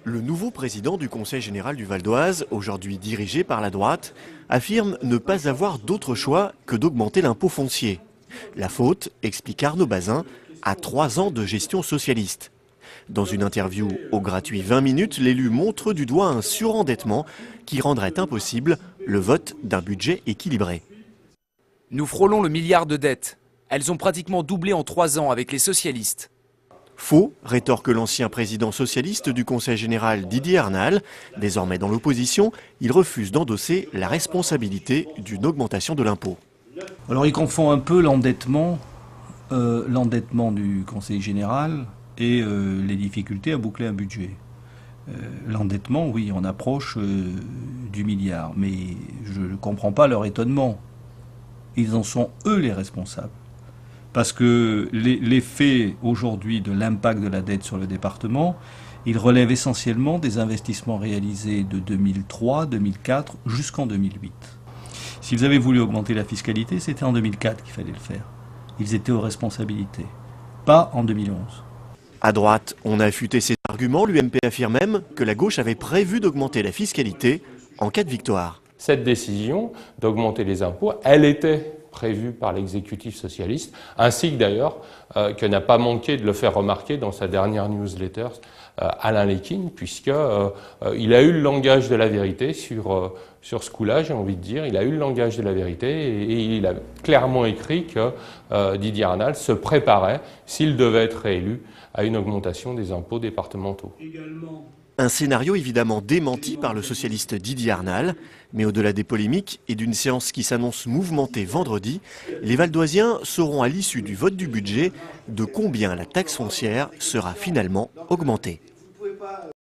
Le nouveau président du Conseil général du Val d'Oise, aujourd'hui dirigé par la droite, affirme ne pas avoir d'autre choix que d'augmenter l'impôt foncier. La faute, explique Arnaud Bazin, à 3 ans de gestion socialiste. Dans une interview au gratuit 20 minutes, l'élu montre du doigt un surendettement qui rendrait impossible le vote d'un budget équilibré. Nous frôlons le milliard de dettes. Elles ont pratiquement doublé en 3 ans avec les socialistes. Faux, rétorque l'ancien président socialiste du Conseil général Didier Arnal. Désormais dans l'opposition, il refuse d'endosser la responsabilité d'une augmentation de l'impôt. Alors il confond un peu l'endettement du Conseil général et les difficultés à boucler un budget. L'endettement, oui, on approche du milliard, mais je ne comprends pas leur étonnement. Ils en sont eux les responsables. Parce que l'effet aujourd'hui de l'impact de la dette sur le département, il relève essentiellement des investissements réalisés de 2003, 2004 jusqu'en 2008. S'ils avaient voulu augmenter la fiscalité, c'était en 2004 qu'il fallait le faire. Ils étaient aux responsabilités, pas en 2011. À droite, on a affûté ses arguments. L'UMP affirme même que la gauche avait prévu d'augmenter la fiscalité en cas de victoire. Cette décision d'augmenter les impôts, elle était prévue par l'exécutif socialiste, ainsi que d'ailleurs que n'a pas manqué de le faire remarquer dans sa dernière newsletter Alain Léquine, puisqu'il a eu le langage de la vérité sur ce coup-là, j'ai envie de dire. Il a eu le langage de la vérité et il a clairement écrit que Didier Arnal se préparait, s'il devait être réélu, à une augmentation des impôts départementaux. Un scénario évidemment démenti par le socialiste Didier Arnal, mais au-delà des polémiques et d'une séance qui s'annonce mouvementée vendredi, les Valdoisiens sauront à l'issue du vote du budget de combien la taxe foncière sera finalement augmentée.